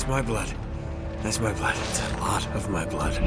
That's my blood. That's my blood. It's a lot of my blood.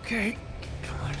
Okay, come on.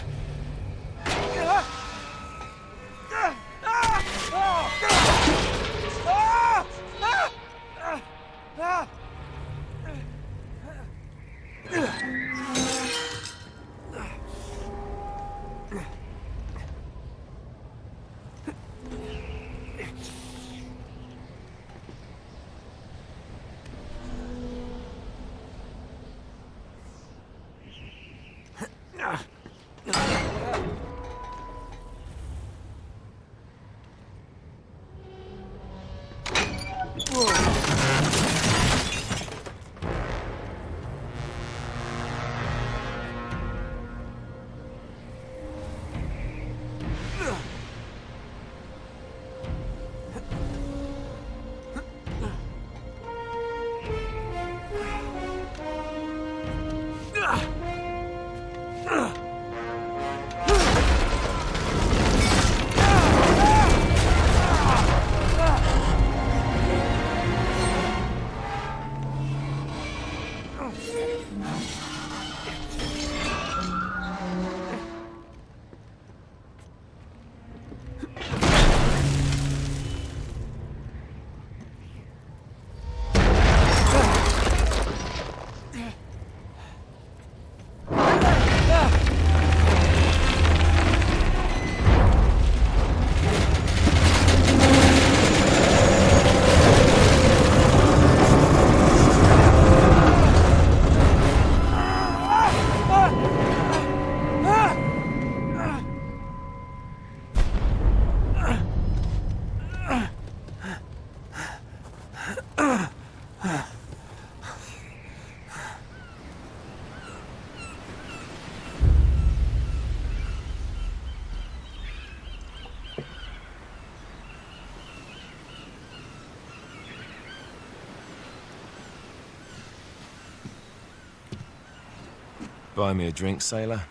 Buy me a drink, sailor.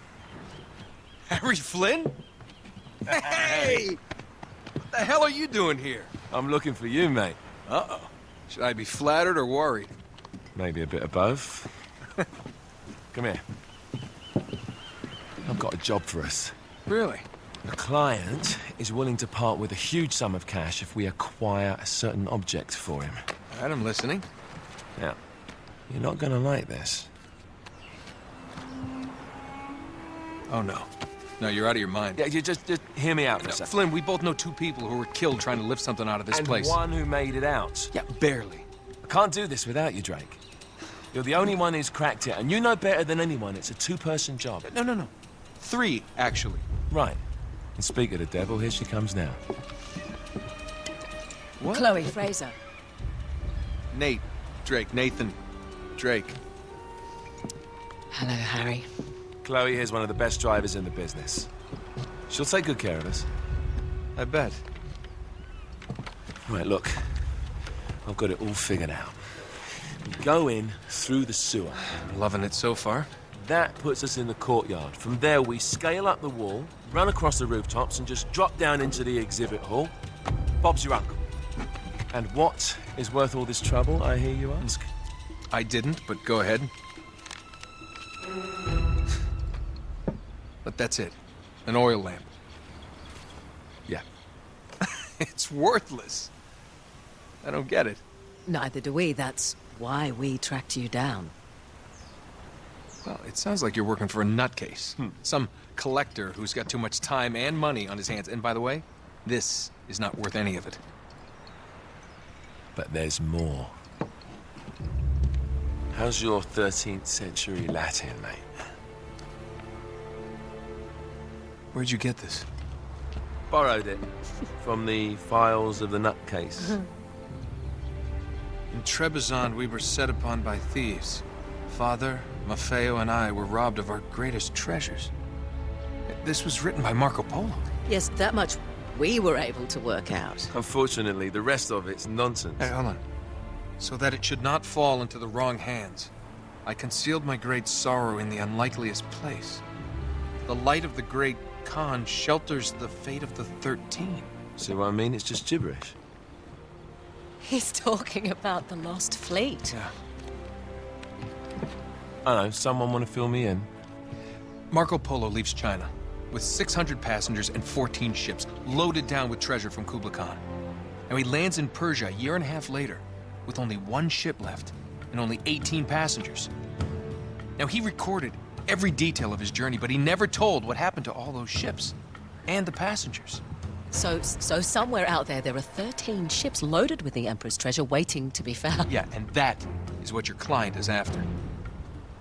Harry Flynn? Hey! What the hell are you doing here? I'm looking for you, mate. Uh-oh. Should I be flattered or worried? Maybe a bit of both. Come here. I've got a job for us. Really? The client is willing to part with a huge sum of cash if we acquire a certain object for him. All right, I'm listening. Now, you're not gonna like this. Oh, no. No, you're out of your mind. Yeah, you just hear me out for a No, second. Flynn, we both know two people who were killed trying to lift something out of this place. And one who made it out. Yeah, barely. I can't do this without you, Drake. You're the only one who's cracked it, and you know better than anyone it's a two-person job. No. 3, actually. Right. And speak of the devil, here she comes now. What? Chloe Fraser. Nate. Drake. Nathan. Drake. Hello, Harry. Chloe here's one of the best drivers in the business. She'll take good care of us. I bet. Right, look. I've got it all figured out. We go in through the sewer. Loving it so far. That puts us in the courtyard. From there, we scale up the wall, run across the rooftops, and just drop down into the exhibit hall. Bob's your uncle. And what is worth all this trouble, I hear you ask? I didn't, but go ahead. But that's it. An oil lamp. Yeah. It's worthless. I don't get it. Neither do we. That's why we tracked you down. Well, it sounds like you're working for a nutcase. Some collector who's got too much time and money on his hands. And by the way, this is not worth any of it. But there's more. How's your 13th century Latin, mate? Where'd you get this? Borrowed it from the files of the nutcase. In Trebizond, we were set upon by thieves. Father, Maffeo, and I were robbed of our greatest treasures. This was written by Marco Polo. Yes, that much we were able to work out. Unfortunately, the rest of it's nonsense. Hey, hold on. So that it should not fall into the wrong hands, I concealed my great sorrow in the unlikeliest place. The light of the great Khan shelters the fate of the 13. See what I mean? It's just gibberish. He's talking about the lost fleet. Yeah. I know, someone want to fill me in? Marco Polo leaves China with 600 passengers and 14 ships, loaded down with treasure from Kublai Khan. And he lands in Persia a year and a half later, with only 1 ship left and only 18 passengers. Now, he recorded every detail of his journey, but he never told what happened to all those ships and the passengers. So somewhere out there are 13 ships loaded with the Emperor's treasure waiting to be found. Yeah, and that is what your client is after.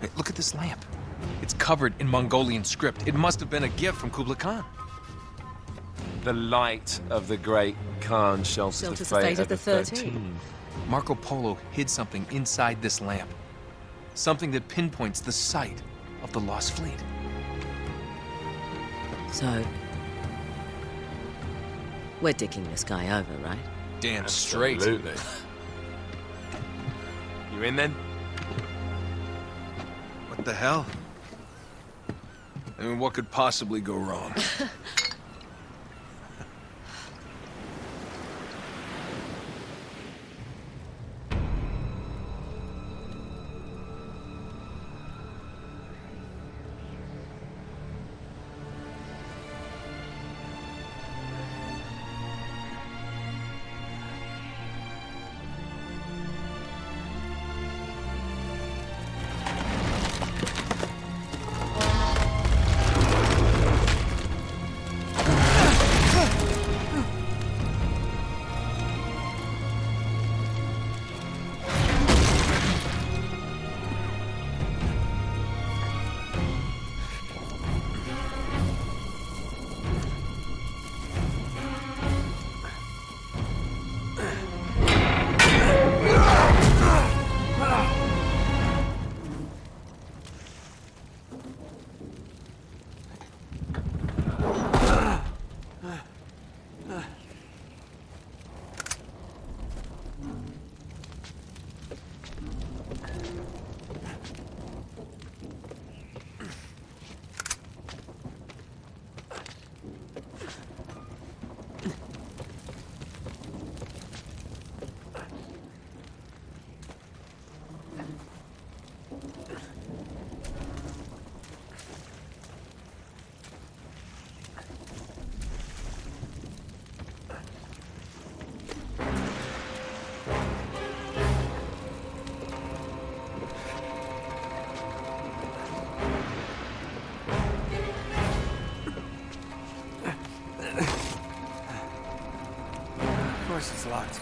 Hey, look at this lamp. It's covered in Mongolian script. It must have been a gift from Kublai Khan. The light of the great Khan shelters the fate of the 13. Marco Polo hid something inside this lamp. Something that pinpoints the site of the lost fleet. So, we're dicking this guy over, right? Damn straight. Absolutely. You in then? What the hell? I mean, what could possibly go wrong? Of course it's locked.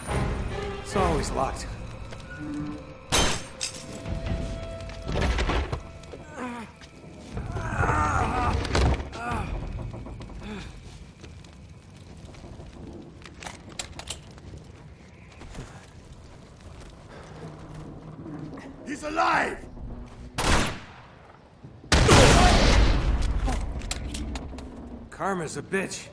It's always locked. He's alive! Karma's a bitch.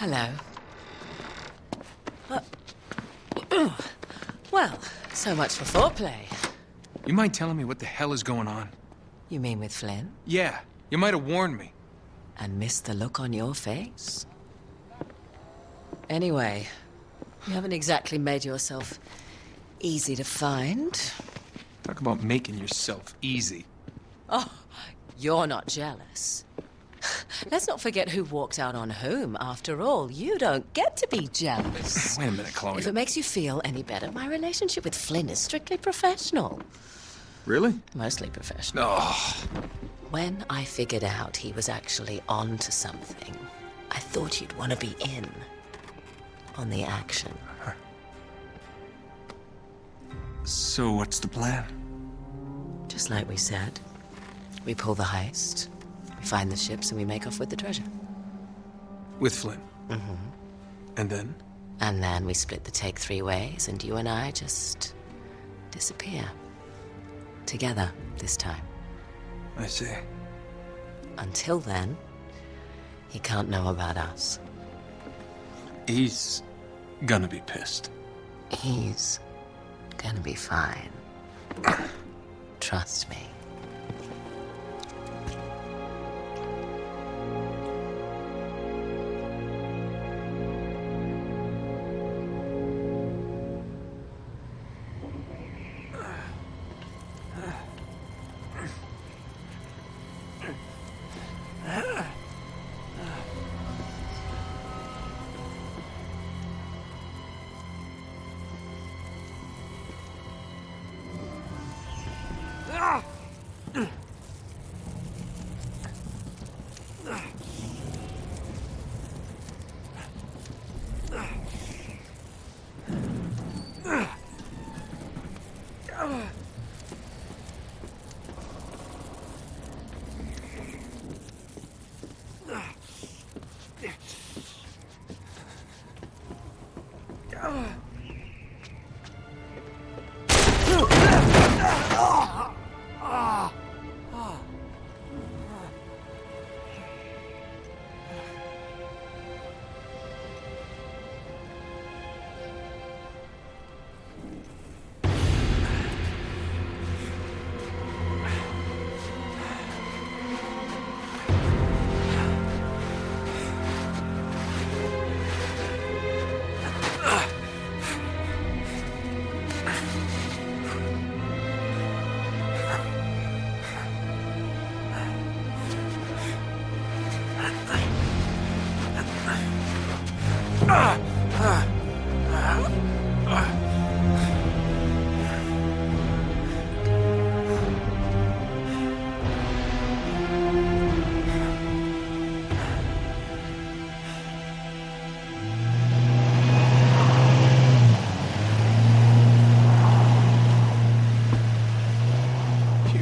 Hello. Well, so much for foreplay. You mind telling me what the hell is going on? You mean with Flynn? Yeah, you might have warned me. And missed the look on your face? Anyway, you haven't exactly made yourself easy to find. Talk about making yourself easy. Oh, you're not jealous. Let's not forget who walked out on whom. After all, you don't get to be jealous. Wait a minute, Chloe. If it makes you feel any better, my relationship with Flynn is strictly professional. Really? Mostly professional. Oh. When I figured out he was actually on to something, I thought you'd want to be in on the action. So what's the plan? Just like we said, we pull the heist, we find the ships, and we make off with the treasure. With Flynn? Mm-hmm. And then? And then we split the take 3 ways, and you and I just disappear. Together, this time. I see. Until then, he can't know about us. He's gonna be pissed. He's gonna be fine. Trust me.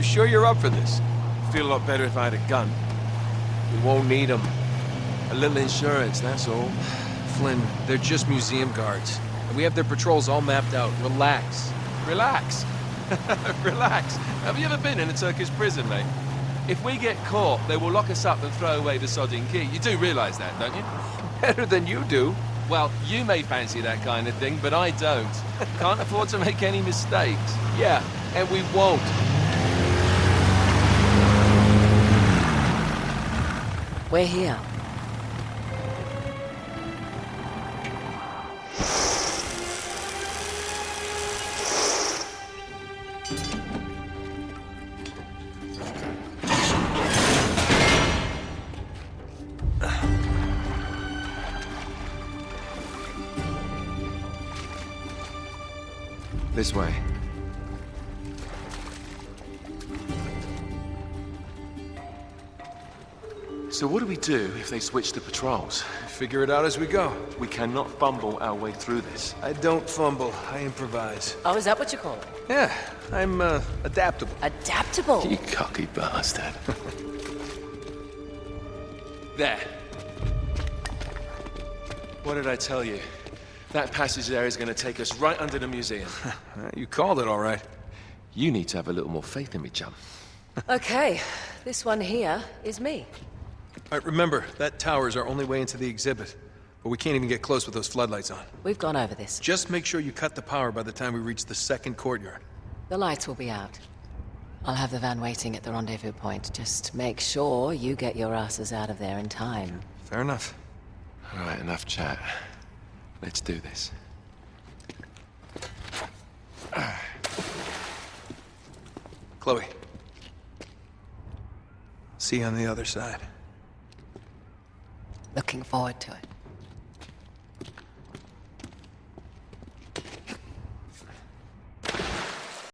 sure you're up for this? Feel a lot better if I had a gun. We won't need them. A little insurance, that's all. Flynn, they're just museum guards. And we have their patrols all mapped out. Relax. Relax. Relax. Have you ever been in a Turkish prison, mate? If we get caught, they will lock us up and throw away the sodding key. You do realise that, don't you? Better than you do. Well, you may fancy that kind of thing, but I don't. Can't afford to make any mistakes. Yeah, and we won't. We're here. This way. So what do we do if they switch to patrols? Figure it out as we go. We cannot fumble our way through this. I don't fumble, I improvise. Oh, is that what you call it? Yeah, I'm, adaptable. Adaptable. You cocky bastard. There. What did I tell you? That passage there is going to take us right under the museum. You called it all right. You need to have a little more faith in me, chum. Okay, this one here is me. All right, remember, that tower is our only way into the exhibit. But we can't even get close with those floodlights on. We've gone over this. Just make sure you cut the power by the time we reach the second courtyard. The lights will be out. I'll have the van waiting at the rendezvous point. Just make sure you get your asses out of there in time. Fair enough. All right, enough chat. Let's do this. Chloe. See you on the other side. Looking forward to it.